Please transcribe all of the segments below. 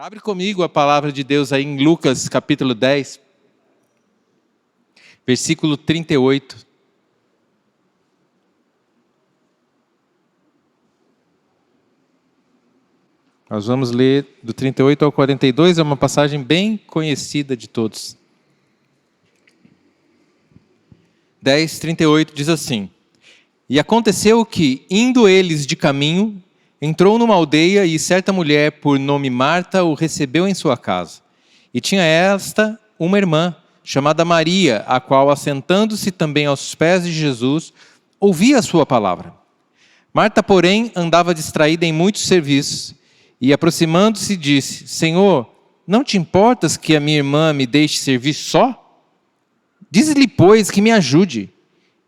Abre comigo a palavra de Deus aí em Lucas capítulo 10, versículo 38. Nós vamos ler do 38 ao 42, é uma passagem bem conhecida de todos. 10, 38 diz assim: E aconteceu que, indo eles de caminho, entrou numa aldeia e certa mulher, por nome Marta, o recebeu em sua casa. E tinha esta uma irmã, chamada Maria, a qual, assentando-se também aos pés de Jesus, ouvia a sua palavra. Marta, porém, andava distraída em muitos serviços, e aproximando-se disse: Senhor, não te importas que a minha irmã me deixe servir só? Dize-lhe, pois, que me ajude.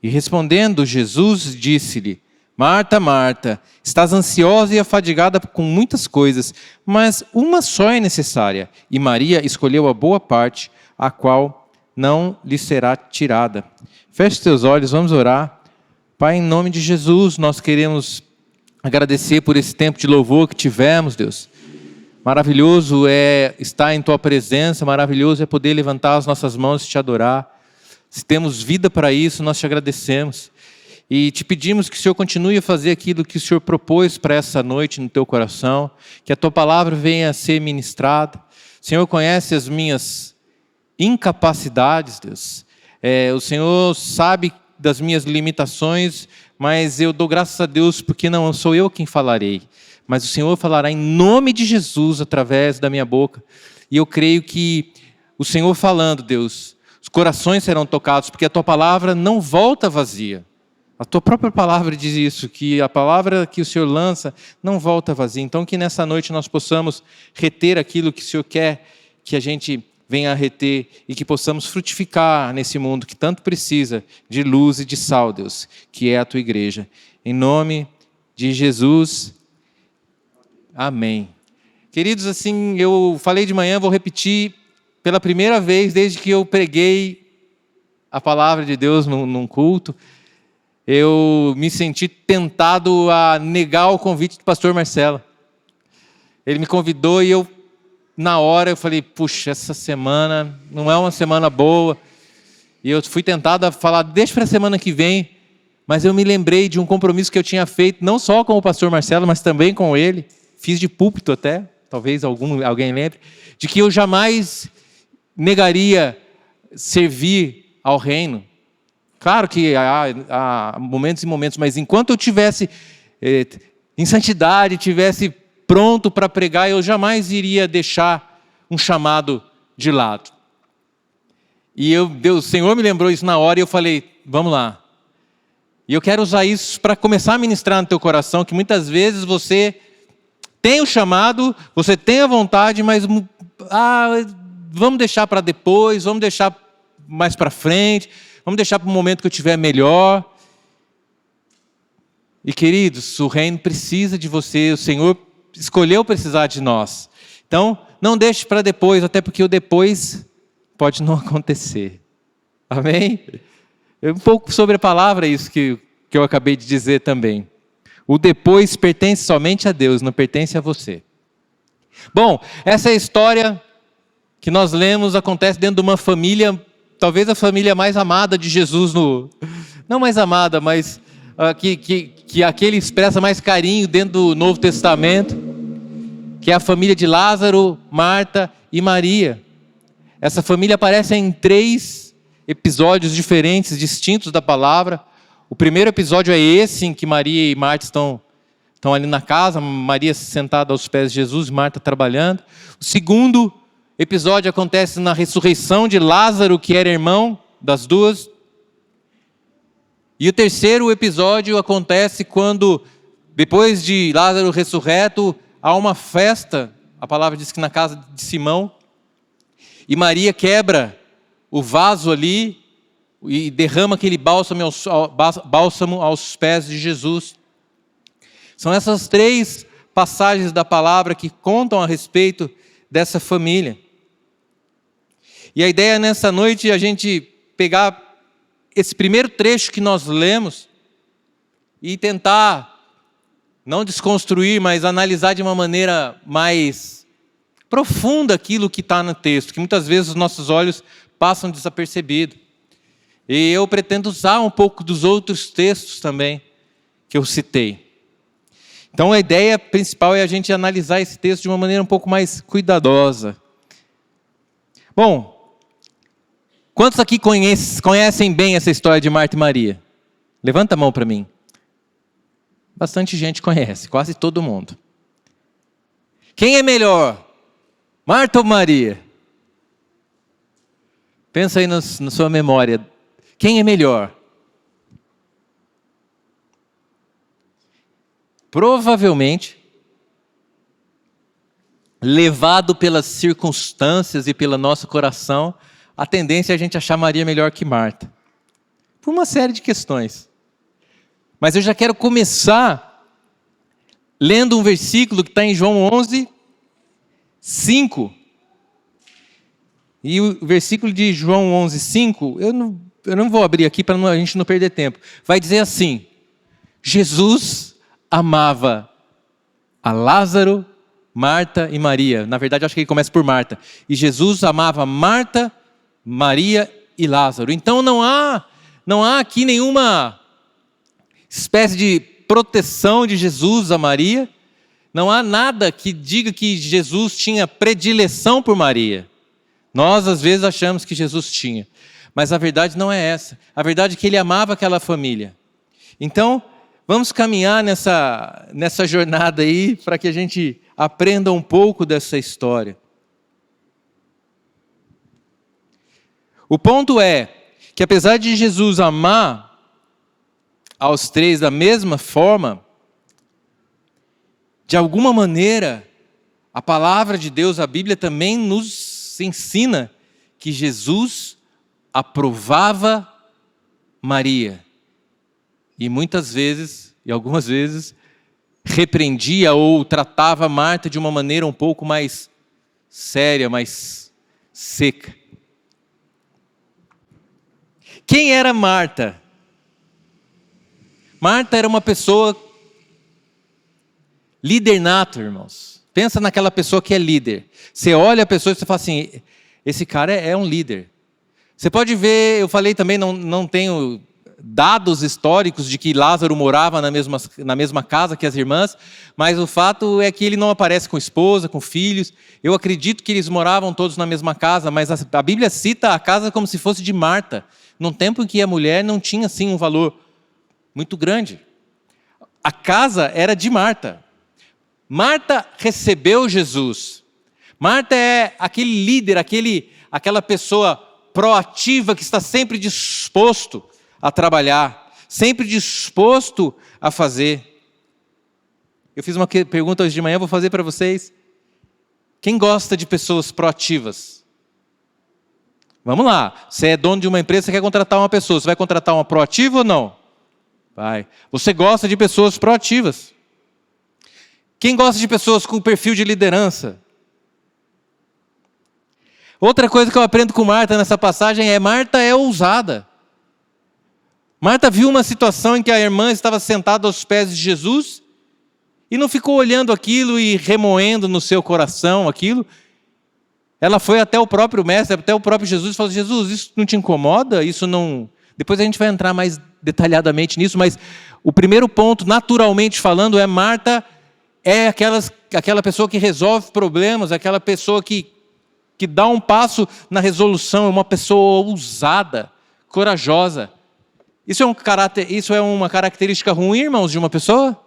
E respondendo, Jesus disse-lhe: Marta, Marta, estás ansiosa e afadigada com muitas coisas, mas uma só é necessária, e Maria escolheu a boa parte, a qual não lhe será tirada. Feche teus olhos, vamos orar. Pai, em nome de Jesus, nós queremos agradecer por esse tempo de louvor que tivemos, Deus. Maravilhoso é estar em Tua presença, maravilhoso é poder levantar as nossas mãos e Te adorar. Se temos vida para isso, nós Te agradecemos. E Te pedimos que o Senhor continue a fazer aquilo que o Senhor propôs para essa noite no Teu coração, que a Tua palavra venha a ser ministrada. O Senhor conhece as minhas incapacidades, Deus. O Senhor sabe das minhas limitações, mas eu dou graças a Deus porque não sou eu quem falarei, mas o Senhor falará em nome de Jesus através da minha boca. E eu creio que o Senhor falando, Deus, os corações serão tocados, porque a Tua palavra não volta vazia. A Tua própria palavra diz isso, que a palavra que o Senhor lança não volta vazia. Então que nessa noite nós possamos reter aquilo que o Senhor quer que a gente venha a reter e que possamos frutificar nesse mundo que tanto precisa de luz e de sal, Deus, que é a Tua igreja. Em nome de Jesus, amém. Queridos, assim, eu falei de manhã, vou repetir pela primeira vez desde que eu preguei a palavra de Deus num culto, eu me senti tentado a negar o convite do pastor Marcelo. Ele me convidou e eu, na hora, eu falei, puxa, essa semana não é uma semana boa. E eu fui tentado a falar, deixa para a semana que vem. Mas eu me lembrei de um compromisso que eu tinha feito, não só com o pastor Marcelo, mas também com ele. Fiz de púlpito até, talvez alguém lembre, de que eu jamais negaria servir ao reino. Claro que há momentos e momentos, mas enquanto eu tivesse em santidade, tivesse pronto para pregar, eu jamais iria deixar um chamado de lado. E o Senhor me lembrou isso na hora e eu falei, vamos lá. E eu quero usar isso para começar a ministrar no teu coração, que muitas vezes você tem o chamado, você tem a vontade, mas vamos deixar para depois, vamos deixar mais para frente, vamos deixar para o momento que eu estiver melhor. E queridos, o reino precisa de você, o Senhor escolheu precisar de nós. Então, não deixe para depois, até porque o depois pode não acontecer. Amém? Um pouco sobre a palavra, isso que eu acabei de dizer também. O depois pertence somente a Deus, não pertence a você. Bom, essa é a história que nós lemos, acontece dentro de uma família, talvez a família mais amada de Jesus, não mais amada, mas que aquele expressa mais carinho dentro do Novo Testamento, que é a família de Lázaro, Marta e Maria. Essa família aparece em 3 episódios diferentes, distintos da palavra. O primeiro episódio é esse, em que Maria e Marta estão ali na casa, Maria sentada aos pés de Jesus, Marta trabalhando. O segundo episódio acontece na ressurreição de Lázaro, que era irmão das duas. E o terceiro episódio acontece quando, depois de Lázaro ressurreto, há uma festa, a palavra diz que na casa de Simão, e Maria quebra o vaso ali e derrama aquele bálsamo aos pés de Jesus. São essas 3 passagens da palavra que contam a respeito dessa família. E a ideia nessa noite é a gente pegar esse primeiro trecho que nós lemos e tentar, não desconstruir, mas analisar de uma maneira mais profunda aquilo que está no texto, que muitas vezes os nossos olhos passam desapercebidos. E eu pretendo usar um pouco dos outros textos também que eu citei. Então a ideia principal é a gente analisar esse texto de uma maneira um pouco mais cuidadosa. Bom, quantos aqui conhecem bem essa história de Marta e Maria? Levanta a mão para mim. Bastante gente conhece, quase todo mundo. Quem é melhor? Marta ou Maria? Pensa aí na sua memória. Quem é melhor? Provavelmente, levado pelas circunstâncias e pelo nosso coração, a tendência é a gente achar Maria melhor que Marta. Por uma série de questões. Mas eu já quero começar lendo um versículo que está em João 11, 5. E o versículo de João 11, 5, eu não vou abrir aqui para a gente não perder tempo. Vai dizer assim: Jesus amava a Lázaro, Marta e Maria. Na verdade, acho que ele começa por Marta. E Jesus amava Marta, Maria e Lázaro. Então não há aqui nenhuma espécie de proteção de Jesus a Maria. Não há nada que diga que Jesus tinha predileção por Maria. Nós, às vezes, achamos que Jesus tinha. Mas a verdade não é essa. A verdade é que ele amava aquela família. Então, vamos caminhar nessa jornada aí para que a gente aprenda um pouco dessa história. O ponto é que apesar de Jesus amar aos três da mesma forma, de alguma maneira, a palavra de Deus, a Bíblia também nos ensina que Jesus aprovava Maria. E muitas vezes, e algumas vezes, repreendia ou tratava Marta de uma maneira um pouco mais séria, mais seca. Quem era Marta? Marta era uma pessoa líder nato, irmãos. Pensa naquela pessoa que é líder. Você olha a pessoa e você fala assim, esse cara é um líder. Você pode ver, eu falei também, não tenho dados históricos de que Lázaro morava na mesma casa que as irmãs, mas o fato é que ele não aparece com esposa, com filhos. Eu acredito que eles moravam todos na mesma casa, mas a Bíblia cita a casa como se fosse de Marta, num tempo em que a mulher não tinha assim um valor muito grande. A casa era de Marta. Marta recebeu Jesus. Marta é aquele líder, aquela pessoa proativa que está sempre disposto a trabalhar, sempre disposto a fazer. Eu fiz uma pergunta hoje de manhã, vou fazer para vocês. Quem gosta de pessoas proativas? Vamos lá, você é dono de uma empresa, você quer contratar uma pessoa, você vai contratar uma proativa ou não? Vai. Você gosta de pessoas proativas. Quem gosta de pessoas com perfil de liderança? Outra coisa que eu aprendo com Marta nessa passagem é Marta é ousada. Marta viu uma situação em que a irmã estava sentada aos pés de Jesus e não ficou olhando aquilo e remoendo no seu coração aquilo. Ela foi até o próprio mestre, até o próprio Jesus e falou: Jesus, isso não te incomoda? Isso não... Depois a gente vai entrar mais detalhadamente nisso, mas o primeiro ponto, naturalmente falando, é Marta é aquela pessoa que resolve problemas, aquela pessoa que dá um passo na resolução, é uma pessoa ousada, corajosa. Isso é uma característica ruim, irmãos, de uma pessoa?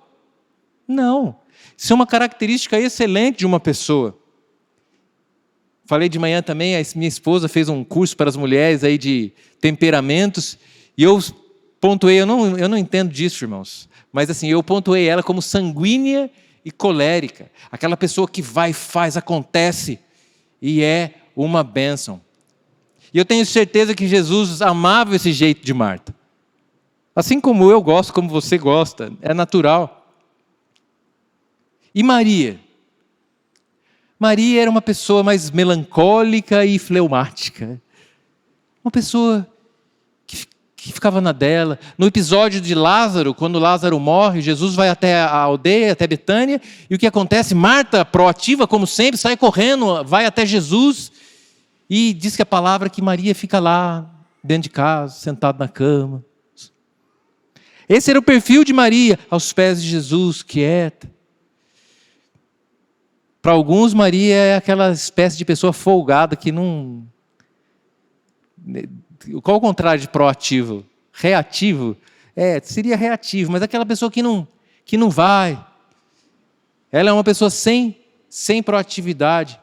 Não. Isso é uma característica excelente de uma pessoa. Falei de manhã também, a minha esposa fez um curso para as mulheres aí de temperamentos, e eu pontuei, eu não entendo disso, irmãos, mas assim, eu pontuei ela como sanguínea e colérica. Aquela pessoa que vai, faz, acontece, e é uma bênção. E eu tenho certeza que Jesus amava esse jeito de Marta. Assim como eu gosto, como você gosta, é natural. E Maria? Maria era uma pessoa mais melancólica e fleumática. Uma pessoa que que ficava na dela. No episódio de Lázaro, quando Lázaro morre, Jesus vai até a aldeia, até Betânia, e o que acontece? Marta, proativa como sempre, sai correndo, vai até Jesus, e diz que a palavra que Maria fica lá, dentro de casa, sentada na cama. Esse era o perfil de Maria, aos pés de Jesus, quieta. Para alguns, Maria é aquela espécie de pessoa folgada que não... Qual o contrário de proativo? Reativo? Seria reativo, mas aquela pessoa que não vai. Ela é uma pessoa sem proatividade.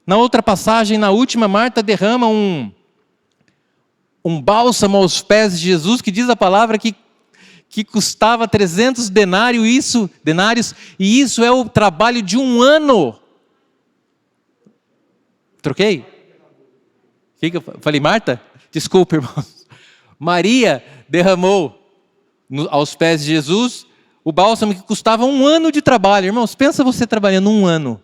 Na outra passagem, na última, Marta derrama um bálsamo aos pés de Jesus, que diz a palavra que custava 300 denários, e isso é o trabalho de um ano. Troquei? Falei Marta? Desculpa, irmãos. Maria derramou aos pés de Jesus o bálsamo que custava um ano de trabalho. Irmãos, pensa você trabalhando um ano.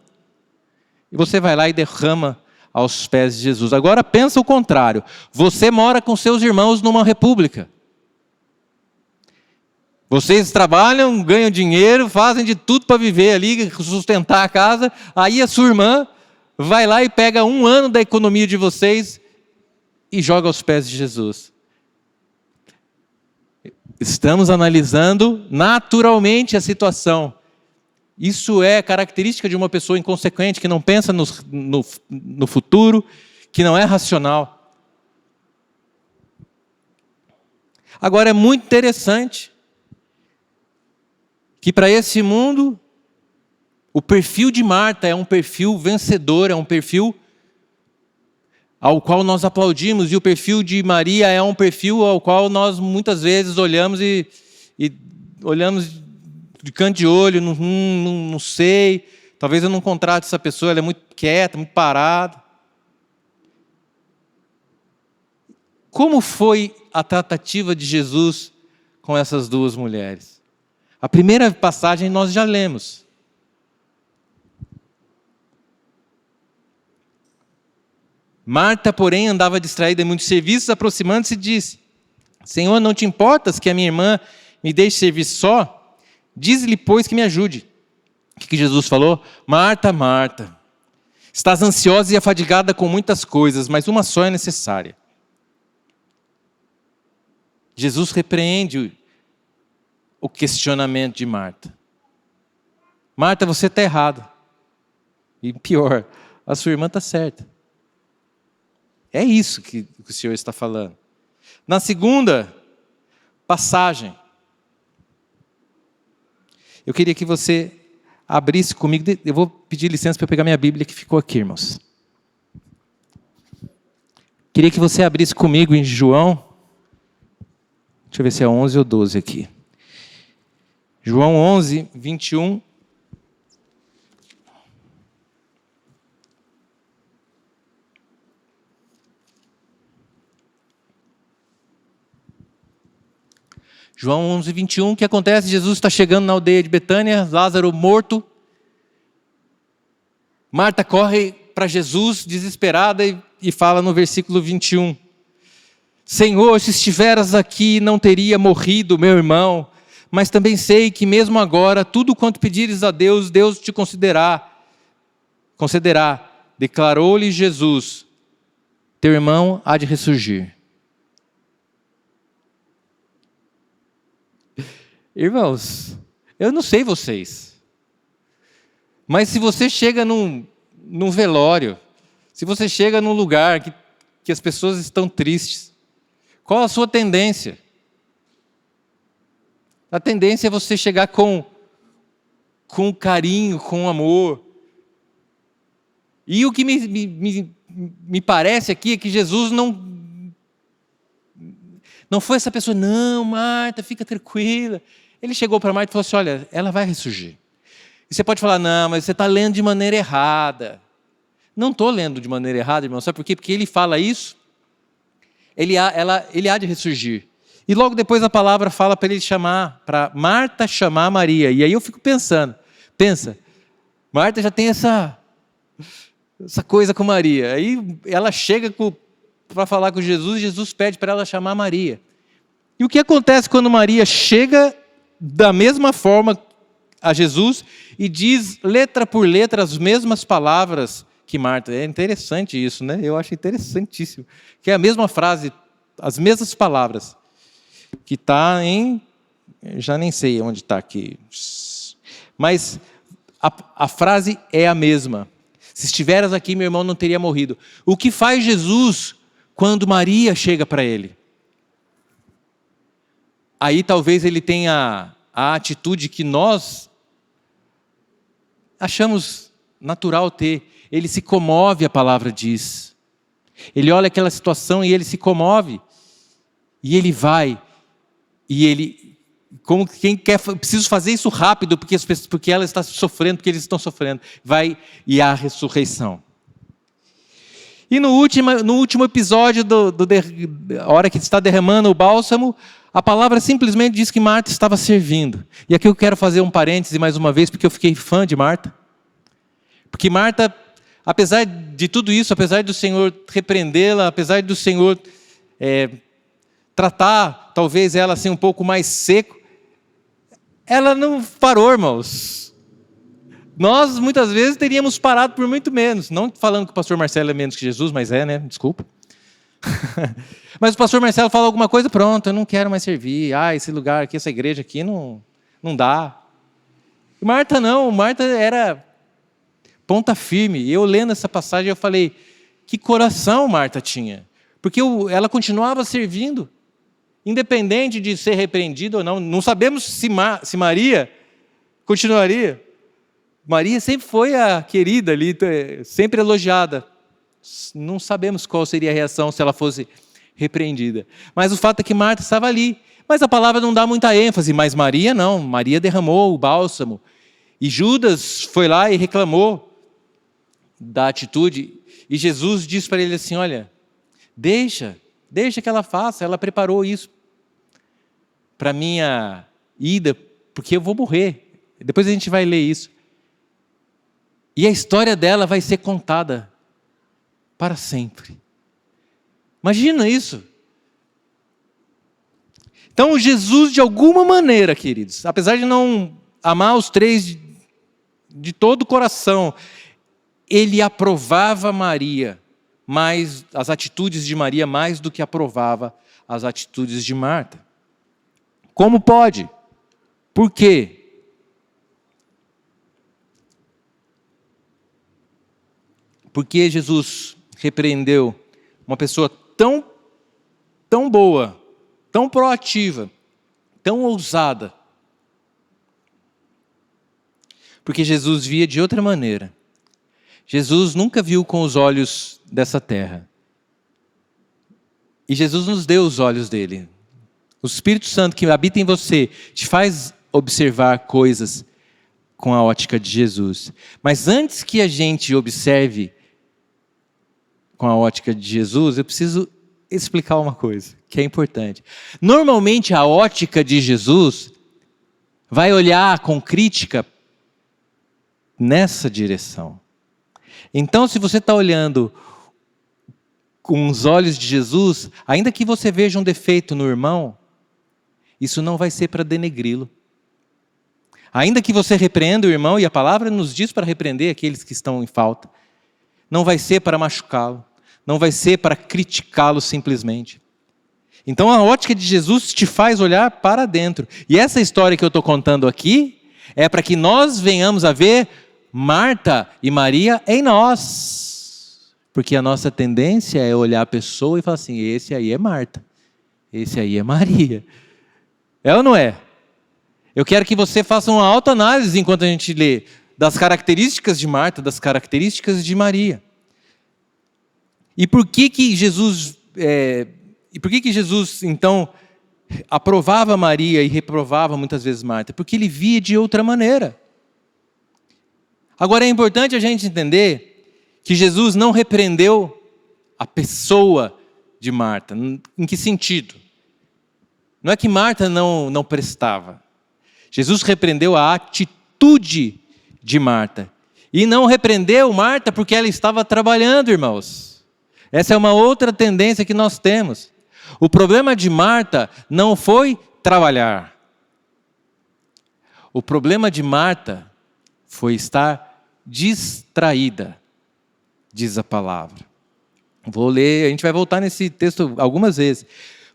E você vai lá e derrama aos pés de Jesus. Agora pensa o contrário. Você mora com seus irmãos numa república. Vocês trabalham, ganham dinheiro, fazem de tudo para viver ali, sustentar a casa. Aí a sua irmã vai lá e pega um ano da economia de vocês e joga aos pés de Jesus. Estamos analisando naturalmente a situação. Isso é característica de uma pessoa inconsequente, que não pensa no futuro, que não é racional. Agora é muito interessante que para esse mundo, o perfil de Marta é um perfil vencedor, é um perfil ao qual nós aplaudimos, e o perfil de Maria é um perfil ao qual nós muitas vezes olhamos e olhamos de canto de olho, não sei, talvez eu não contrate essa pessoa, ela é muito quieta, muito parada. Como foi a tratativa de Jesus com essas duas mulheres? A primeira passagem nós já lemos. Marta, porém, andava distraída em muitos serviços, aproximando-se, disse: Senhor, não te importas que a minha irmã me deixe servir só? Diz-lhe, pois, que me ajude. O que Jesus falou? Marta, Marta, estás ansiosa e afadigada com muitas coisas, mas uma só é necessária. Jesus repreende o questionamento de Marta. Marta, você está errada. E pior, a sua irmã está certa. É isso que o Senhor está falando. Na segunda passagem, eu queria que você abrisse comigo. Eu vou pedir licença para eu pegar minha Bíblia que ficou aqui, irmãos. Queria que você abrisse comigo em João. Deixa eu ver se é 11 ou 12 aqui. João 11, 21. João 11, 21, o que acontece? Jesus está chegando na aldeia de Betânia, Lázaro morto. Marta corre para Jesus, desesperada, e fala no versículo 21. Senhor, se estiveras aqui, não teria morrido meu irmão, mas também sei que mesmo agora, tudo quanto pedires a Deus, Deus te concederá. Declarou-lhe Jesus, teu irmão há de ressurgir. Irmãos, eu não sei vocês, mas se você chega num velório, se você chega num lugar que as pessoas estão tristes, qual a sua tendência? A tendência é você chegar com carinho, com amor. E o que me parece aqui é que Jesus não foi essa pessoa, não, Marta, fica tranquila. Ele chegou para Marta e falou assim, olha, ela vai ressurgir. E você pode falar, não, mas você está lendo de maneira errada. Não estou lendo de maneira errada, irmão, sabe por quê? Porque ele fala isso, ele há de ressurgir. E logo depois a palavra fala para Marta chamar Maria. E aí eu fico pensando, Marta já tem essa coisa com Maria. Aí ela chega para falar com Jesus, e Jesus pede para ela chamar Maria. E o que acontece quando Maria chega da mesma forma a Jesus e diz letra por letra as mesmas palavras que Marta? É interessante isso, né? Eu acho interessantíssimo. Que é a mesma frase, as mesmas palavras. Que está em... já nem sei onde está aqui. Mas a frase é a mesma. Se estiveras aqui, meu irmão não teria morrido. O que faz Jesus quando Maria chega para ele? Aí talvez ele tenha a atitude que nós achamos natural ter. Ele se comove, a palavra diz. Ele olha aquela situação e ele se comove. E ele vai. E ele, como quem quer, preciso fazer isso rápido, porque ela está sofrendo, porque eles estão sofrendo. Vai e há a ressurreição. E no último episódio, a hora que está derramando o bálsamo, a palavra simplesmente diz que Marta estava servindo. E aqui eu quero fazer um parêntese mais uma vez, porque eu fiquei fã de Marta. Porque Marta, apesar de tudo isso, apesar do Senhor repreendê-la, apesar do Senhor tratar talvez ela assim um pouco mais seco, ela não parou, irmãos. Nós muitas vezes teríamos parado por muito menos. Não falando que o pastor Marcelo é menos que Jesus, mas né? Desculpa. Mas o pastor Marcelo fala alguma coisa, pronto, eu não quero mais servir. Esse lugar aqui, essa igreja aqui não dá. E Marta não, Marta era ponta firme. E eu lendo essa passagem, eu falei, que coração Marta tinha. Porque ela continuava servindo, independente de ser repreendida ou não. Não sabemos se Maria continuaria. Maria sempre foi a querida ali, sempre elogiada. Não sabemos qual seria a reação se ela fosse repreendida. Mas o fato é que Marta estava ali. Mas a palavra não dá muita ênfase. Mas Maria não. Maria derramou o bálsamo. E Judas foi lá e reclamou da atitude. E Jesus disse para ele assim, olha, deixa que ela faça. Ela preparou isso para minha ida, porque eu vou morrer. Depois a gente vai ler isso. E a história dela vai ser contada para sempre. Imagina isso. Então Jesus, de alguma maneira, queridos, apesar de não amar os três de todo o coração, ele aprovava Maria, as atitudes de Maria, mais do que aprovava as atitudes de Marta. Como pode? Por quê? Porque Jesus repreendeu uma pessoa tão boa, tão proativa, tão ousada. Porque Jesus via de outra maneira. Jesus nunca viu com os olhos dessa terra. E Jesus nos deu os olhos dele. O Espírito Santo que habita em você te faz observar coisas com a ótica de Jesus. Mas antes que a gente observe com a ótica de Jesus, eu preciso explicar uma coisa que é importante. Normalmente a ótica de Jesus vai olhar com crítica nessa direção. Então, se você está olhando com os olhos de Jesus, ainda que você veja um defeito no irmão, isso não vai ser para denegri-lo. Ainda que você repreenda o irmão, e a palavra nos diz para repreender aqueles que estão em falta, não vai ser para machucá-lo. Não vai ser para criticá-lo simplesmente. Então a ótica de Jesus te faz olhar para dentro. E essa história que eu estou contando aqui é para que nós venhamos a ver Marta e Maria em nós. Porque a nossa tendência é olhar a pessoa e falar assim, esse aí é Marta, esse aí é Maria. É ou não é? Eu quero que você faça uma autoanálise enquanto a gente lê das características de Marta, das características de Maria. E por que Jesus, então, aprovava Maria e reprovava muitas vezes Marta? Porque ele via de outra maneira. Agora é importante a gente entender que Jesus não repreendeu a pessoa de Marta. Em que sentido? Não é que Marta não prestava. Jesus repreendeu a atitude de Marta. E não repreendeu Marta porque ela estava trabalhando, irmãos. Essa é uma outra tendência que nós temos. O problema de Marta não foi trabalhar. O problema de Marta foi estar distraída, diz a palavra. Vou ler, a gente vai voltar nesse texto algumas vezes.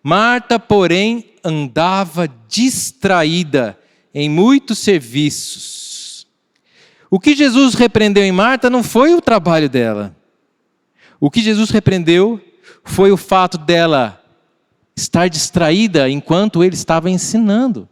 Marta, porém, andava distraída em muitos serviços. O que Jesus repreendeu em Marta não foi o trabalho dela. O que Jesus repreendeu foi o fato dela estar distraída enquanto ele estava ensinando.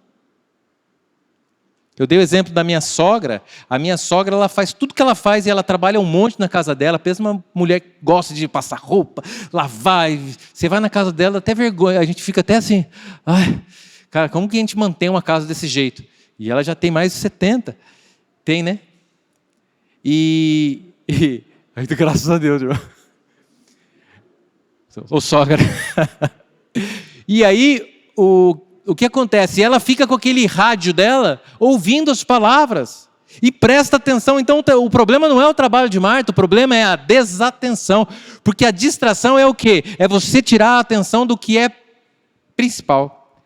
Eu dei o exemplo da minha sogra. A minha sogra, ela faz tudo que ela faz e ela trabalha um monte na casa dela. Pensa uma mulher que gosta de passar roupa, lavar. Você vai na casa dela, até vergonha. A gente fica até assim, ai, cara, como que a gente mantém uma casa desse jeito? E ela já tem mais de 70. Tem, né? Ai, graças a Deus, irmão. Ô sogra. E aí, o que acontece? Ela fica com aquele rádio dela, ouvindo as palavras. E presta atenção. Então, o problema não é o trabalho de Marta, o problema é a desatenção. Porque a distração é o quê? É você tirar a atenção do que é principal.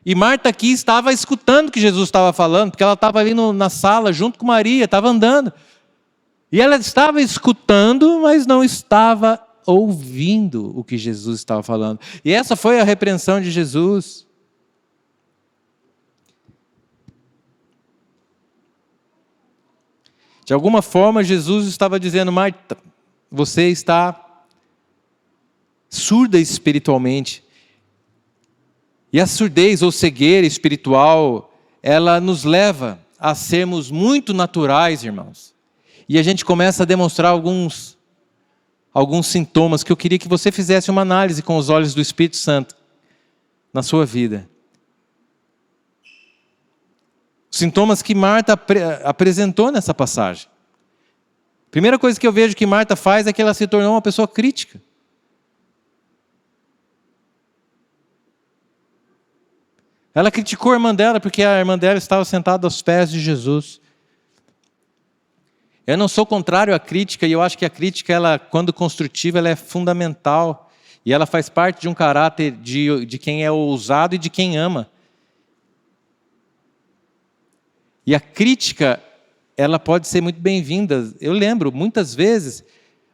E Marta aqui estava escutando o que Jesus estava falando, porque ela estava ali na sala, junto com Maria, estava andando. E ela estava escutando, mas não estava ouvindo o que Jesus estava falando. E essa foi a repreensão de Jesus. De alguma forma, Jesus estava dizendo, Marta, você está surda espiritualmente. E a surdez ou cegueira espiritual, ela nos leva a sermos muito naturais, irmãos. E a gente começa a demonstrar alguns sintomas que eu queria que você fizesse uma análise com os olhos do Espírito Santo na sua vida. Sintomas que Marta apresentou nessa passagem. Primeira coisa que eu vejo que Marta faz é que ela se tornou uma pessoa crítica. Ela criticou a irmã dela porque a irmã dela estava sentada aos pés de Jesus. Eu não sou contrário à crítica, e eu acho que a crítica, ela, quando construtiva, ela é fundamental. E ela faz parte de um caráter de quem é ousado e de quem ama. E a crítica, ela pode ser muito bem-vinda. Eu lembro, muitas vezes,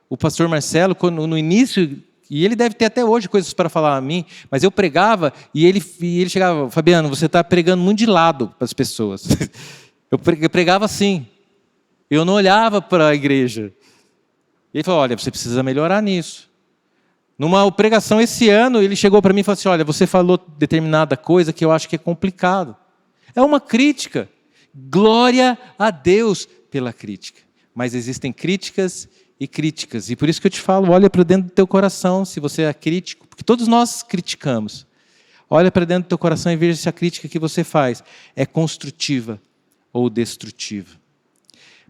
o pastor Marcelo, no início, e ele deve ter até hoje coisas para falar a mim, mas eu pregava e ele chegava, Fabiano, você está pregando muito de lado para as pessoas. Eu pregava assim. Eu não olhava para a igreja. Ele falou, olha, você precisa melhorar nisso. Numa pregação esse ano, ele chegou para mim e falou assim, olha, você falou determinada coisa que eu acho que é complicado. É uma crítica. Glória a Deus pela crítica. Mas existem críticas e críticas. E por isso que eu te falo, olha para dentro do teu coração, se você é crítico. Porque todos nós criticamos. Olha para dentro do teu coração e veja se a crítica que você faz é construtiva ou destrutiva.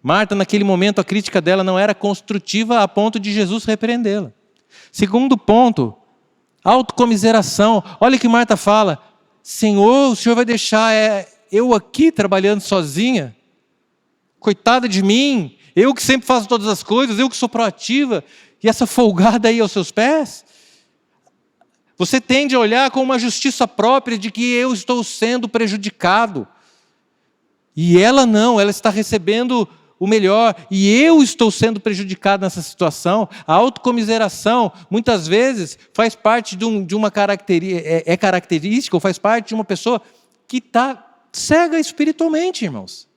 Marta, naquele momento, a crítica dela não era construtiva a ponto de Jesus repreendê-la. Segundo ponto, autocomiseração. Olha o que Marta fala. Senhor, o Senhor vai deixar eu aqui trabalhando sozinha? Coitada de mim, eu que sempre faço todas as coisas, eu que sou proativa, e essa folgada aí aos seus pés? Você tende a olhar com uma justiça própria de que eu estou sendo prejudicado. E ela não, ela está recebendo o melhor, e eu estou sendo prejudicado nessa situação. A autocomiseração, muitas vezes, faz parte de uma característica, característica, ou faz parte de uma pessoa que está cega espiritualmente, irmãos.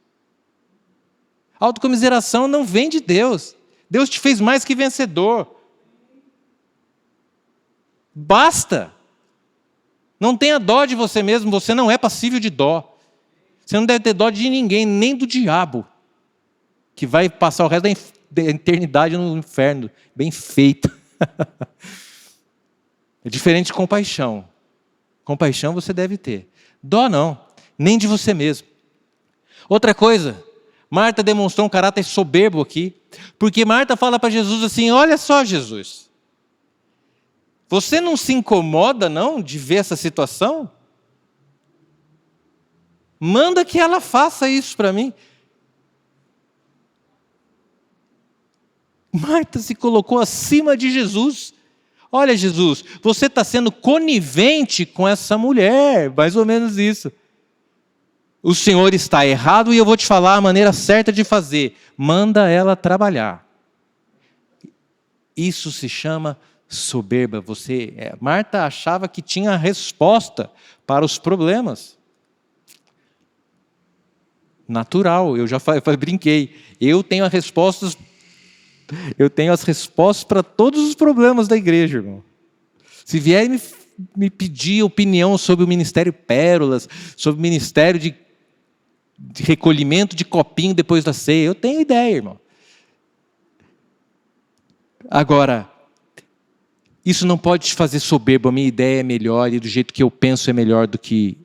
A autocomiseração não vem de Deus. Deus te fez mais que vencedor. Basta. Não tenha dó de você mesmo, você não é passível de dó. Você não deve ter dó de ninguém, nem do diabo, que vai passar o resto da eternidade no inferno, bem feito. É diferente de compaixão. Compaixão você deve ter. Dó não, nem de você mesmo. Outra coisa, Marta demonstrou um caráter soberbo aqui, porque Marta fala para Jesus assim, olha só Jesus, você não se incomoda não de ver essa situação? Manda que ela faça isso para mim. Marta se colocou acima de Jesus. Olha, Jesus, você está sendo conivente com essa mulher, mais ou menos isso. O Senhor está errado e eu vou te falar a maneira certa de fazer. Manda ela trabalhar. Isso se chama soberba. Marta achava que tinha a resposta para os problemas. Natural, eu já brinquei. Eu tenho as respostas para todos os problemas da igreja, irmão. Se vier me pedir opinião sobre o Ministério Pérolas, sobre o Ministério de recolhimento de copinho depois da ceia, eu tenho ideia, irmão. Agora, isso não pode te fazer soberbo. A minha ideia é melhor e do jeito que eu penso é melhor do que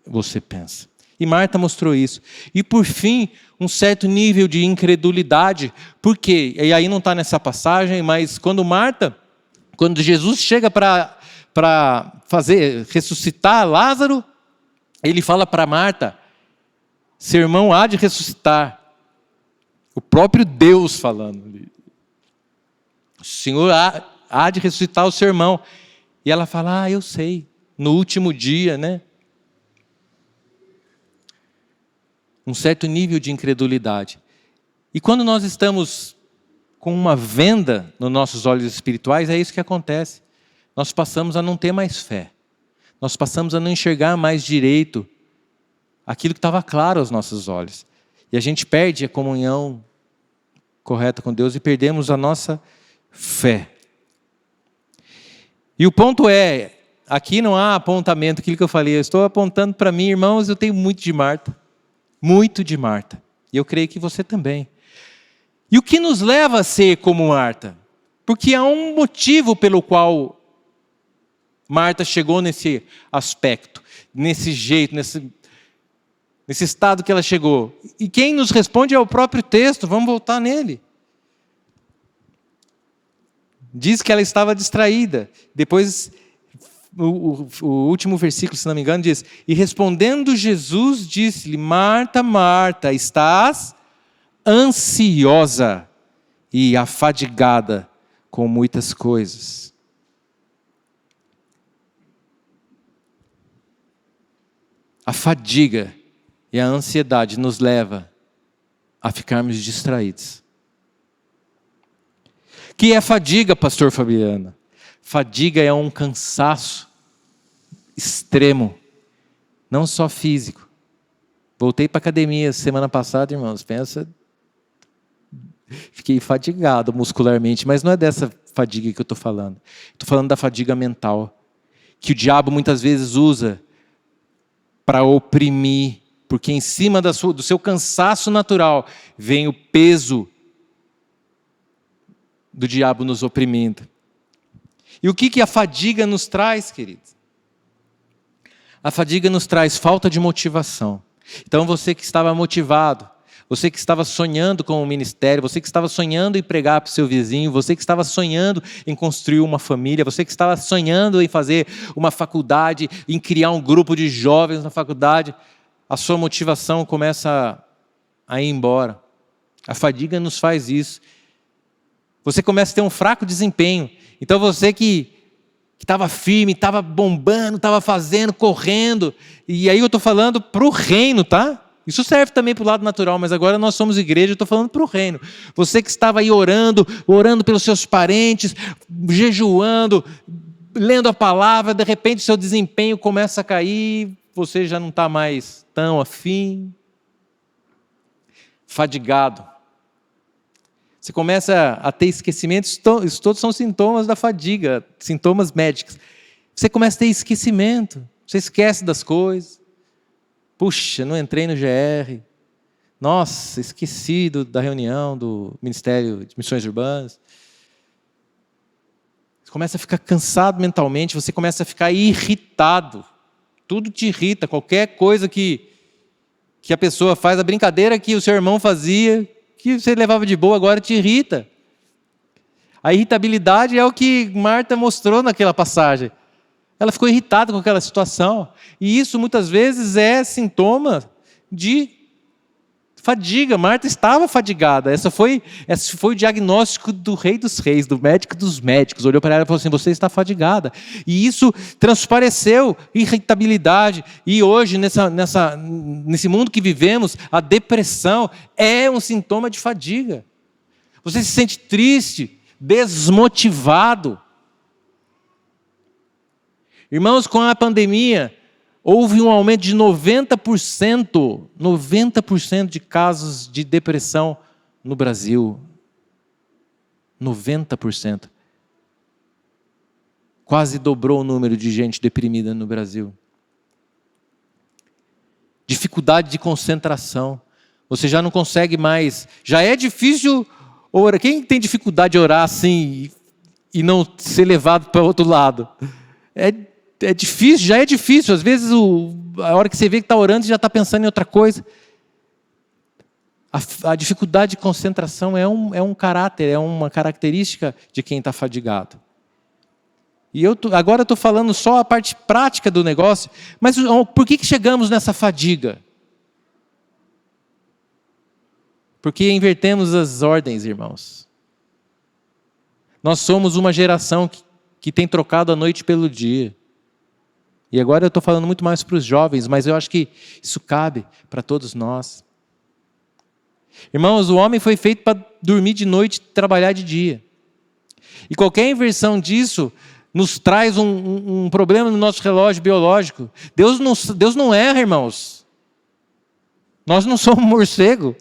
você pensa. E Marta mostrou isso. E por fim, um certo nível de incredulidade. Por quê? E aí não está nessa passagem, mas quando Jesus chega para ressuscitar Lázaro, ele fala para Marta, seu irmão há de ressuscitar. O próprio Deus falando. O Senhor há de ressuscitar o seu irmão. E ela fala, eu sei, no último dia, né? Um certo nível de incredulidade. E quando nós estamos com uma venda nos nossos olhos espirituais, é isso que acontece. Nós passamos a não ter mais fé. Nós passamos a não enxergar mais direito aquilo que estava claro aos nossos olhos. E a gente perde a comunhão correta com Deus e perdemos a nossa fé. E o ponto é, aqui não há apontamento, aquilo que eu falei, eu estou apontando para mim, irmãos, eu tenho muito de Marta. Muito de Marta. E eu creio que você também. E o que nos leva a ser como Marta? Porque há um motivo pelo qual Marta chegou nesse aspecto, nesse jeito, nesse estado que ela chegou. E quem nos responde é o próprio texto, vamos voltar nele. Diz que ela estava distraída. Depois, o último versículo, se não me engano, diz: e respondendo Jesus, disse-lhe, Marta, Marta, estás ansiosa e afadigada com muitas coisas. A fadiga e a ansiedade nos leva a ficarmos distraídos. O que é fadiga, pastor Fabiano? Fadiga é um cansaço extremo, não só físico. Voltei para a academia semana passada, irmãos, fiquei fadigado muscularmente, mas não é dessa fadiga que eu estou falando. Estou falando da fadiga mental, que o diabo muitas vezes usa para oprimir, porque em cima do seu cansaço natural vem o peso do diabo nos oprimindo. E o que a fadiga nos traz, queridos? A fadiga nos traz falta de motivação. Então você que estava motivado, você que estava sonhando com o ministério, você que estava sonhando em pregar para o seu vizinho, você que estava sonhando em construir uma família, você que estava sonhando em fazer uma faculdade, em criar um grupo de jovens na faculdade, a sua motivação começa a ir embora. A fadiga nos faz isso. Você começa a ter um fraco desempenho. Então você que estava firme, estava bombando, estava fazendo, correndo. E aí eu estou falando para o reino, tá? Isso serve também para o lado natural, mas agora nós somos igreja, eu estou falando para o reino. Você que estava aí orando pelos seus parentes, jejuando, lendo a palavra, de repente o seu desempenho começa a cair, você já não está mais tão afim, fadigado. Você começa a ter esquecimentos, isso todos são sintomas da fadiga, sintomas médicos. Você começa a ter esquecimento, você esquece das coisas. Puxa, não entrei no GR. Nossa, esqueci da reunião do Ministério de Missões Urbanas. Você começa a ficar cansado mentalmente, você começa a ficar irritado. Tudo te irrita, qualquer coisa que a pessoa faz, a brincadeira que o seu irmão fazia, que você levava de boa, agora te irrita. A irritabilidade é o que Marta mostrou naquela passagem. Ela ficou irritada com aquela situação. E isso muitas vezes é sintoma de Fadiga, Marta estava fadigada. Esse foi o diagnóstico do Rei dos Reis, do médico dos médicos. Olhou para ela e falou assim: você está fadigada. E isso transpareceu irritabilidade. E hoje, nesse mundo que vivemos, a depressão é um sintoma de fadiga. Você se sente triste, desmotivado. Irmãos, com a pandemia, houve um aumento de 90% de casos de depressão no Brasil. 90%. Quase dobrou o número de gente deprimida no Brasil. Dificuldade de concentração. Você já não consegue mais. Já é difícil orar. Quem tem dificuldade de orar assim e não ser levado para o outro lado? É difícil, já é difícil. Às vezes, a hora que você vê que está orando, você já está pensando em outra coisa. A dificuldade de concentração é um caráter, é uma característica de quem está fadigado. E agora eu estou falando só a parte prática do negócio, mas por que chegamos nessa fadiga? Porque invertemos as ordens, irmãos. Nós somos uma geração que tem trocado a noite pelo dia. E agora eu estou falando muito mais para os jovens, mas eu acho que isso cabe para todos nós. Irmãos, o homem foi feito para dormir de noite e trabalhar de dia. E qualquer inversão disso nos traz um problema no nosso relógio biológico. Deus não erra, irmãos. Nós não somos morcego.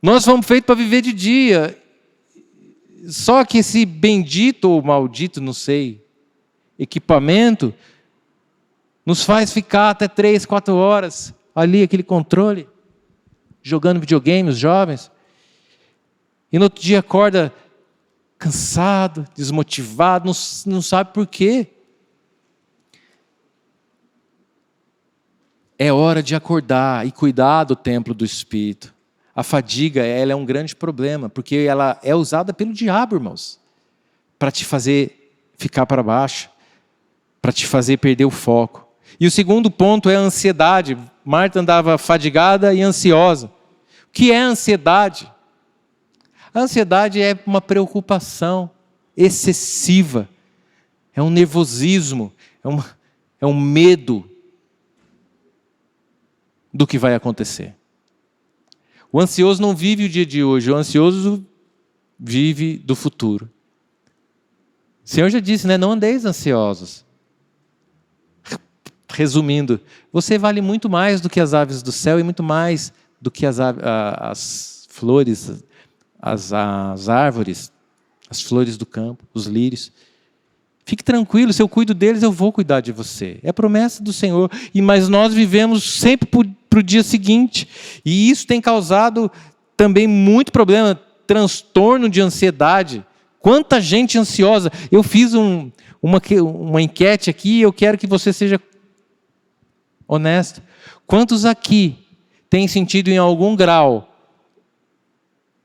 Nós fomos feitos para viver de dia. Só que esse bendito ou maldito, não sei, equipamento nos faz ficar até 3, 4 horas ali, aquele controle, jogando videogame, os jovens. E no outro dia acorda cansado, desmotivado, não sabe por quê. É hora de acordar e cuidar do templo do Espírito. A fadiga, ela é um grande problema, porque ela é usada pelo diabo, irmãos, para te fazer ficar para baixo, para te fazer perder o foco. E o segundo ponto é a ansiedade. Marta andava fadigada e ansiosa. O que é ansiedade? A ansiedade é uma preocupação excessiva, é um nervosismo, é um medo do que vai acontecer. O ansioso não vive o dia de hoje, o ansioso vive do futuro. O Senhor já disse, né? Não andeis ansiosos. Resumindo, você vale muito mais do que as aves do céu e muito mais do que as flores, as árvores, as flores do campo, os lírios. Fique tranquilo, se eu cuido deles, eu vou cuidar de você. É a promessa do Senhor. Mas nós vivemos sempre para o dia seguinte. E isso tem causado também muito problema, transtorno de ansiedade. Quanta gente ansiosa. Eu fiz uma enquete aqui e eu quero que você seja honesto. Quantos aqui têm sentido em algum grau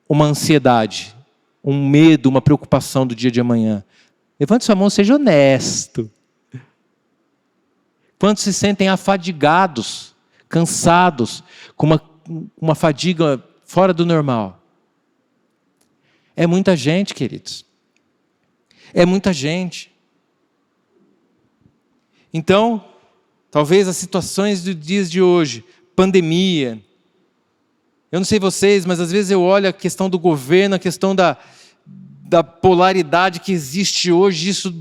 uma ansiedade, um medo, uma preocupação do dia de amanhã? Levante sua mão, seja honesto. Quantos se sentem afadigados, cansados, com uma fadiga fora do normal? É muita gente, queridos. É muita gente. Então, talvez as situações dos dias de hoje, pandemia, eu não sei vocês, mas às vezes eu olho a questão do governo, a questão da polaridade que existe hoje, isso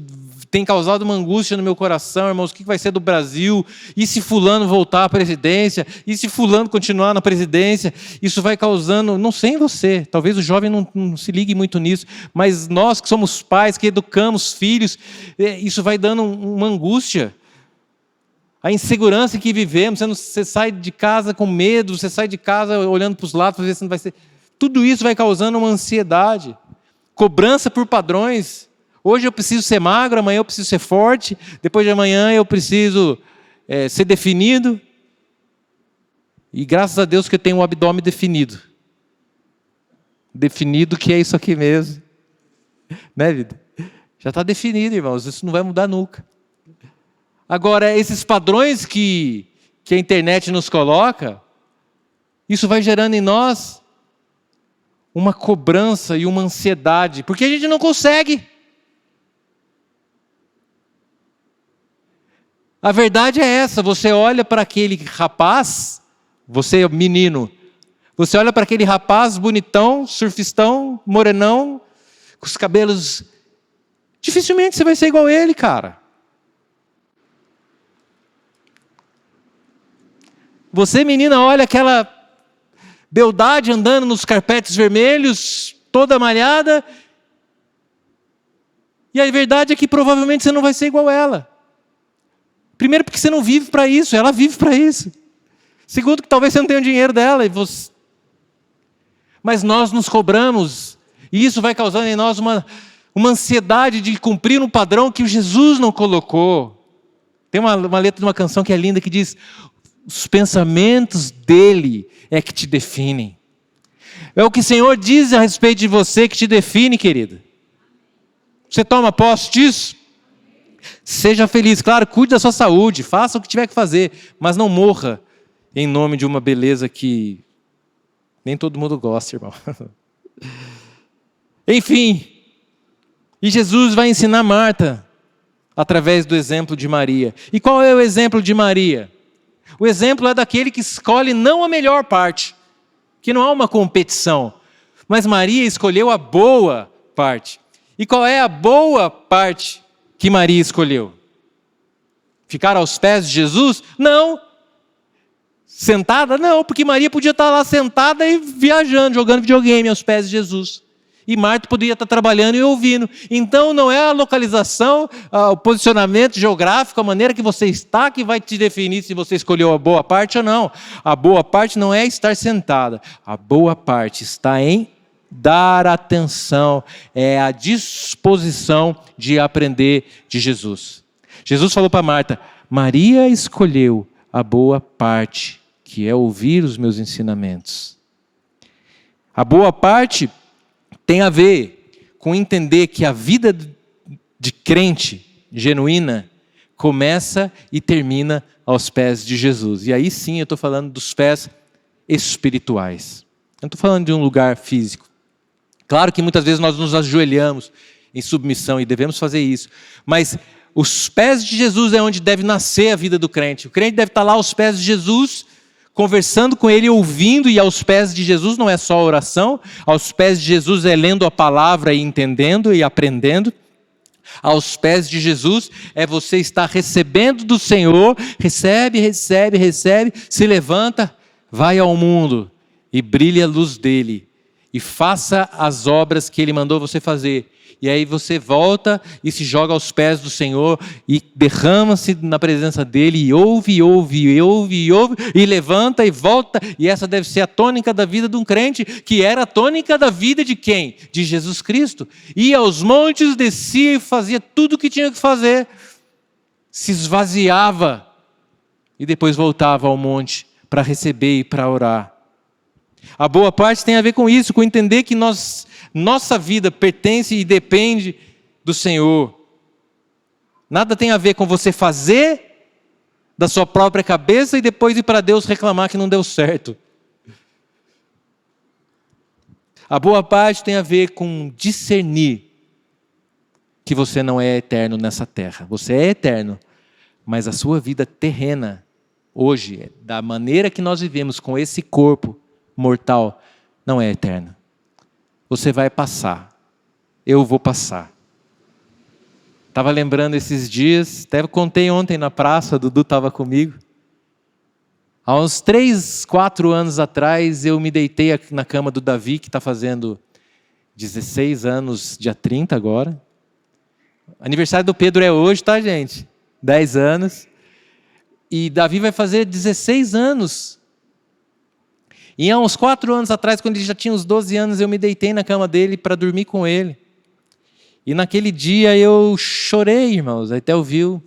tem causado uma angústia no meu coração, irmãos. O que vai ser do Brasil? E se fulano voltar à presidência? E se fulano continuar na presidência? Isso vai causando, não sei em você, talvez o jovem não se ligue muito nisso, mas nós que somos pais, que educamos filhos, isso vai dando uma angústia. A insegurança em que vivemos, você sai de casa com medo, você sai de casa olhando para os lados para ver se não vai ser. Tudo isso vai causando uma ansiedade. Cobrança por padrões. Hoje eu preciso ser magro, amanhã eu preciso ser forte, depois de amanhã eu preciso ser definido. E graças a Deus que eu tenho um abdômen definido. Definido que é isso aqui mesmo. Né, vida? Já está definido, irmãos, isso não vai mudar nunca. Agora, esses padrões que a internet nos coloca, Isso vai gerando em nós uma cobrança e uma ansiedade, porque a gente não consegue. A verdade é essa, você olha para aquele rapaz, você é menino, você olha para aquele rapaz bonitão, surfistão, morenão, com os cabelos, dificilmente você vai ser igual a ele, cara. Você, menina, olha aquela beldade andando nos carpetes vermelhos, toda malhada, e a verdade é que provavelmente você não vai ser igual a ela. Primeiro porque você não vive para isso, ela vive para isso. Segundo que talvez você não tenha o dinheiro dela. Mas nós nos cobramos, e isso vai causando em nós uma ansiedade de cumprir um padrão que Jesus não colocou. Tem uma letra de uma canção que é linda, que diz: os pensamentos dele é que te definem. É o que o Senhor diz a respeito de você que te define, querida. Você toma posse disso? Seja feliz, claro, cuide da sua saúde, faça o que tiver que fazer, mas não morra em nome de uma beleza que nem todo mundo gosta, irmão. Enfim, e Jesus vai ensinar Marta através do exemplo de Maria. E qual é o exemplo de Maria? O exemplo é daquele que escolhe não a melhor parte, que não há uma competição, mas Maria escolheu a boa parte. E qual é a boa parte que Maria escolheu? Ficar aos pés de Jesus? Não. Sentada? Não, porque Maria podia estar lá sentada e viajando, jogando videogame aos pés de Jesus. E Marta poderia estar trabalhando e ouvindo. Então não é a localização, o posicionamento geográfico, a maneira que você está que vai te definir se você escolheu a boa parte ou não. A boa parte não é estar sentada. A boa parte está em dar atenção, é a disposição de aprender de Jesus. Jesus falou para Marta: Maria escolheu a boa parte, que é ouvir os meus ensinamentos. A boa parte tem a ver com entender que a vida de crente genuína começa e termina aos pés de Jesus. E aí sim eu estou falando dos pés espirituais. Eu não estou falando de um lugar físico. Claro que muitas vezes nós nos ajoelhamos em submissão e devemos fazer isso. Mas os pés de Jesus é onde deve nascer a vida do crente. O crente deve estar lá aos pés de Jesus, conversando com Ele, ouvindo, e aos pés de Jesus não é só oração, aos pés de Jesus é lendo a palavra e entendendo e aprendendo. Aos pés de Jesus é você estar recebendo do Senhor, recebe, se levanta, vai ao mundo e brilha a luz dele. E faça as obras que Ele mandou você fazer. E aí você volta e se joga aos pés do Senhor e derrama-se na presença dEle e ouve, e levanta e volta. E essa deve ser a tônica da vida de um crente, que era a tônica da vida de quem? De Jesus Cristo. Ia aos montes, descia e fazia tudo o que tinha que fazer. Se esvaziava e depois voltava ao monte para receber e para orar. A boa parte tem a ver com isso, com entender que nossa vida pertence e depende do Senhor. Nada tem a ver com você fazer da sua própria cabeça e depois ir para Deus reclamar que não deu certo. A boa parte tem a ver com discernir que você não é eterno nessa terra. Você é eterno, mas a sua vida terrena, hoje, da maneira que nós vivemos com esse corpo mortal, não é eterna. Você vai passar. Eu vou passar. Estava lembrando esses dias, até contei ontem na praça, o Dudu estava comigo. Há uns 3, 4 anos atrás, eu me deitei na cama do Davi, que está fazendo 16 anos, dia 30 agora. Aniversário do Pedro é hoje, tá, gente? 10 anos. E Davi vai fazer 16 anos. E há uns 4 anos atrás, quando ele já tinha uns 12 anos, eu me deitei na cama dele para dormir com ele. E naquele dia eu chorei, irmãos, até ouviu.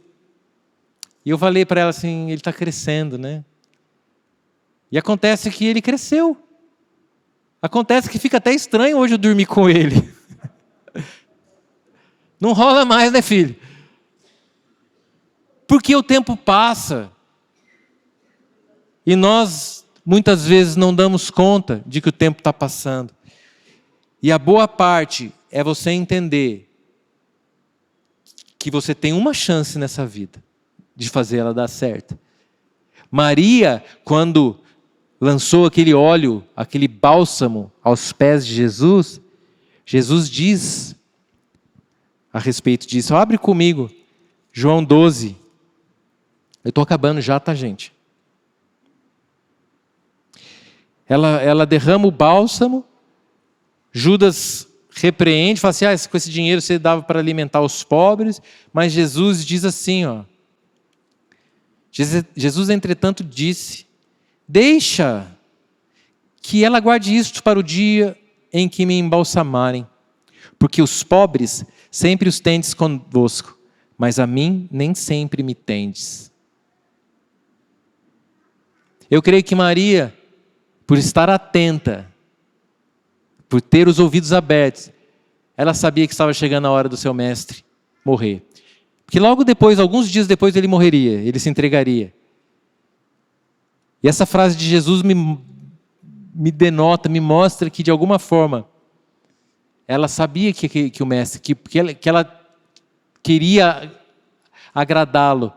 E eu falei para ela assim, ele está crescendo, né? E acontece que ele cresceu. Acontece que fica até estranho hoje eu dormir com ele. Não rola mais, né, filho? Porque o tempo passa. E nós muitas vezes não damos conta de que o tempo está passando. E a boa parte é você entender que você tem uma chance nessa vida de fazer ela dar certo. Maria, quando lançou aquele óleo, aquele bálsamo aos pés de Jesus, Jesus diz a respeito disso. Abre comigo, João 12. Eu estou acabando já, tá, gente? Ela derrama o bálsamo, Judas repreende, fala assim, com esse dinheiro você dava para alimentar os pobres, mas Jesus diz assim, ó. Jesus, entretanto, disse, deixa que ela guarde isto para o dia em que me embalsamarem, porque os pobres sempre os tendes convosco, mas a mim nem sempre me tendes. Eu creio que Maria, por estar atenta, por ter os ouvidos abertos, ela sabia que estava chegando a hora do seu mestre morrer. Porque logo depois, alguns dias depois, ele morreria, ele se entregaria. E essa frase de Jesus me denota, me mostra que de alguma forma, ela sabia que o mestre, que ela queria agradá-lo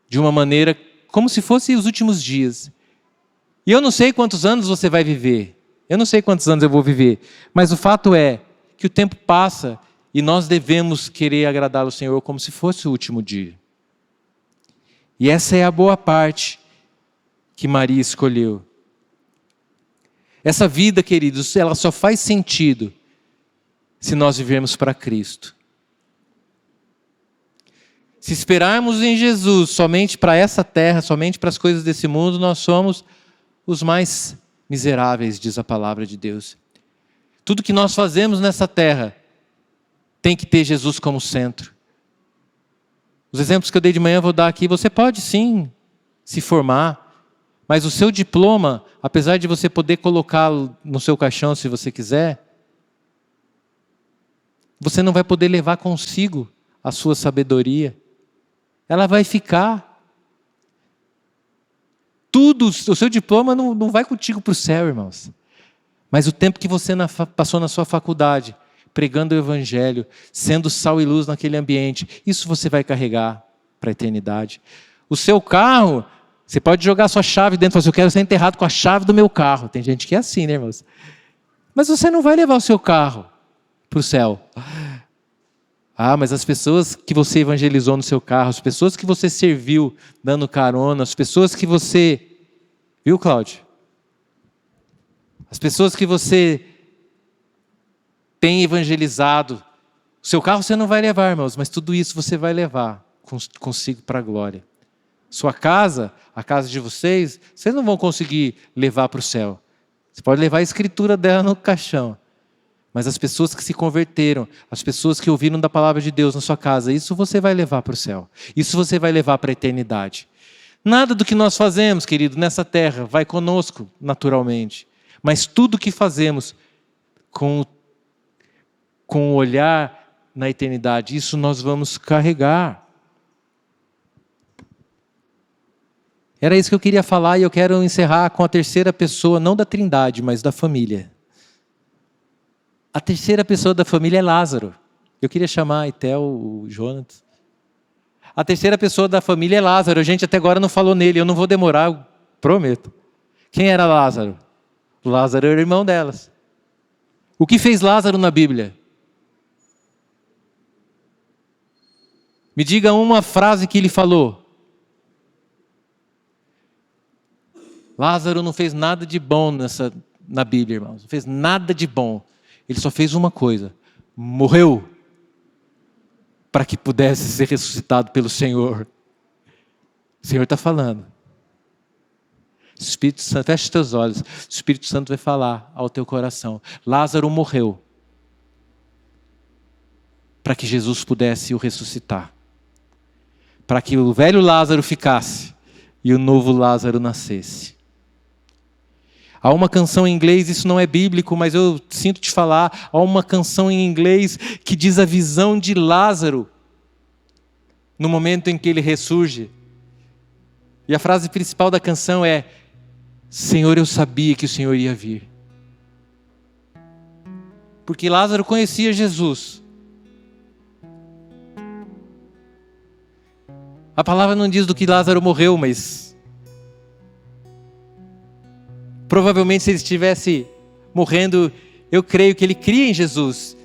de uma maneira como se fosse os últimos dias. E eu não sei quantos anos você vai viver, eu não sei quantos anos eu vou viver, mas o fato é que o tempo passa e nós devemos querer agradar ao Senhor como se fosse o último dia. E essa é a boa parte que Maria escolheu. Essa vida, queridos, ela só faz sentido se nós vivermos para Cristo. Se esperarmos em Jesus somente para essa terra, somente para as coisas desse mundo, nós somos os mais miseráveis, diz a palavra de Deus. Tudo que nós fazemos nessa terra tem que ter Jesus como centro. Os exemplos que eu dei de manhã eu vou dar aqui. Você pode sim se formar, mas o seu diploma, apesar de você poder colocá-lo no seu caixão se você quiser, você não vai poder levar consigo a sua sabedoria. Ela vai ficar. Tudo, o seu diploma não vai contigo para o céu, irmãos. Mas o tempo que você passou na sua faculdade, pregando o Evangelho, sendo sal e luz naquele ambiente, isso você vai carregar para a eternidade. O seu carro, você pode jogar a sua chave dentro e falar assim, eu quero ser enterrado com a chave do meu carro. Tem gente que é assim, né, irmãos? Mas você não vai levar o seu carro para o céu. Mas as pessoas que você evangelizou no seu carro, as pessoas que você serviu dando carona, as pessoas que você... Viu, Cláudio? As pessoas que você tem evangelizado. O seu carro você não vai levar, irmãos, mas tudo isso você vai levar consigo para a glória. Sua casa, a casa de vocês não vão conseguir levar para o céu. Você pode levar a escritura dela no caixão. Mas as pessoas que se converteram, as pessoas que ouviram da palavra de Deus na sua casa, isso você vai levar para o céu. Isso você vai levar para a eternidade. Nada do que nós fazemos, querido, nessa terra vai conosco naturalmente. Mas tudo que fazemos com o olhar na eternidade, isso nós vamos carregar. Era isso que eu queria falar e eu quero encerrar com a terceira pessoa, não da Trindade, mas da família. A terceira pessoa da família é Lázaro. Eu queria chamar a Etel, o Jonas. A terceira pessoa da família é Lázaro. A gente até agora não falou nele. Eu não vou demorar, eu prometo. Quem era Lázaro? Lázaro era o irmão delas. O que fez Lázaro na Bíblia? Me diga uma frase que ele falou. Lázaro não fez nada de bom na Bíblia, irmãos. Não fez nada de bom. Ele só fez uma coisa. Morreu. Para que pudesse ser ressuscitado pelo Senhor. O Senhor está falando. Espírito Santo, fecha os teus olhos. O Espírito Santo vai falar ao teu coração. Lázaro morreu. Para que Jesus pudesse o ressuscitar. Para que o velho Lázaro ficasse. E o novo Lázaro nascesse. Há uma canção em inglês, isso não é bíblico, mas eu sinto te falar, há uma canção em inglês que diz a visão de Lázaro no momento em que ele ressurge. E a frase principal da canção é: Senhor, eu sabia que o Senhor ia vir. Porque Lázaro conhecia Jesus. A palavra não diz do que Lázaro morreu, mas provavelmente se ele estivesse morrendo, eu creio que ele cria em Jesus.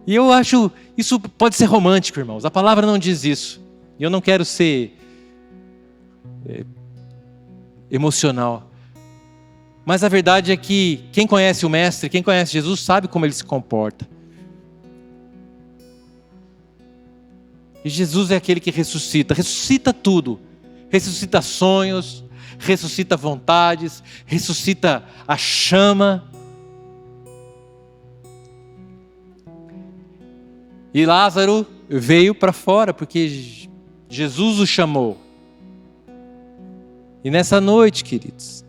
E eu acho, isso pode ser romântico, irmãos. A palavra não diz isso. E eu não quero ser emocional. Mas a verdade é que quem conhece o Mestre, quem conhece Jesus, sabe como ele se comporta. E Jesus é aquele que ressuscita. Ressuscita tudo. Ressuscita sonhos, ressuscita vontades, ressuscita a chama. E Lázaro veio para fora porque Jesus o chamou. E nessa noite, queridos,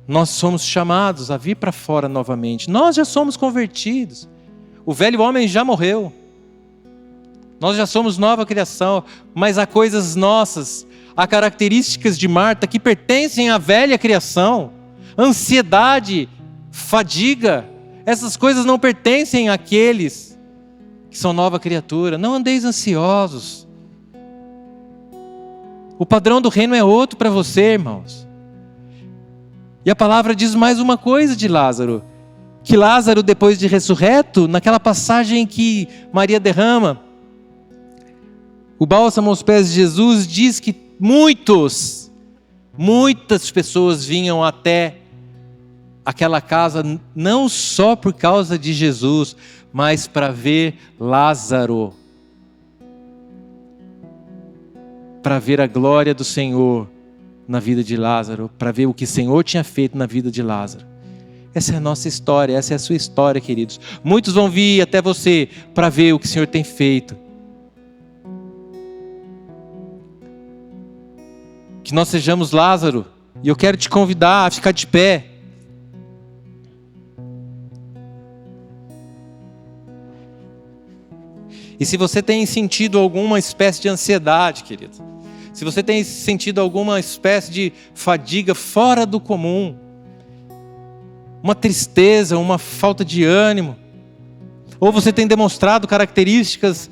nós somos chamados a vir para fora novamente. Nós já somos convertidos. O velho homem já morreu. Nós já somos nova criação. Mas há coisas nossas, há características de Marta que pertencem à velha criação. Ansiedade, fadiga. Essas coisas não pertencem àqueles que são nova criatura. Não andeis ansiosos. O padrão do reino é outro para você, irmãos. E a palavra diz mais uma coisa de Lázaro. Que Lázaro, depois de ressurreto, naquela passagem que Maria derrama o bálsamo aos pés de Jesus, diz que muitas pessoas vinham até aquela casa, não só por causa de Jesus, mas para ver Lázaro. Para ver a glória do Senhor na vida de Lázaro, para ver o que o Senhor tinha feito na vida de Lázaro. Essa é a nossa história, essa é a sua história, queridos. Muitos vão vir até você para ver o que o Senhor tem feito. Que nós sejamos Lázaro, e eu quero te convidar a ficar de pé. E se você tem sentido alguma espécie de ansiedade, querido, se você tem sentido alguma espécie de fadiga fora do comum, uma tristeza, uma falta de ânimo, ou você tem demonstrado características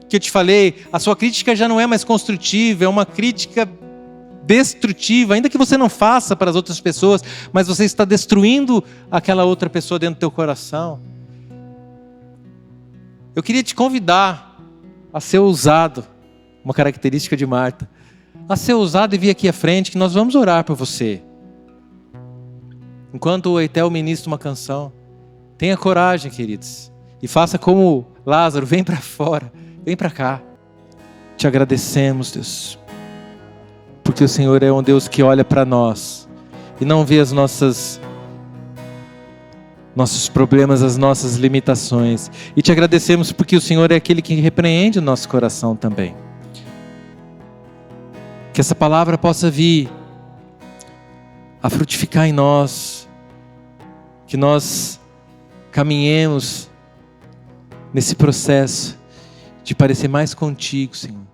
que eu te falei, a sua crítica já não é mais construtiva, é uma crítica destrutiva, ainda que você não faça para as outras pessoas, mas você está destruindo aquela outra pessoa dentro do teu coração. Eu queria te convidar a ser ousado, uma característica de Marta, a ser ousado e vir aqui à frente, que nós vamos orar por você. Enquanto o Eitel ministra uma canção, tenha coragem, queridos, e faça como Lázaro, vem para fora, vem para cá. Te agradecemos, Deus, porque o Senhor é um Deus que olha para nós e não vê as nossos problemas, as nossas limitações. E te agradecemos porque o Senhor é aquele que repreende o nosso coração também. Que essa palavra possa vir a frutificar em nós, que nós caminhemos nesse processo de parecer mais contigo, Senhor.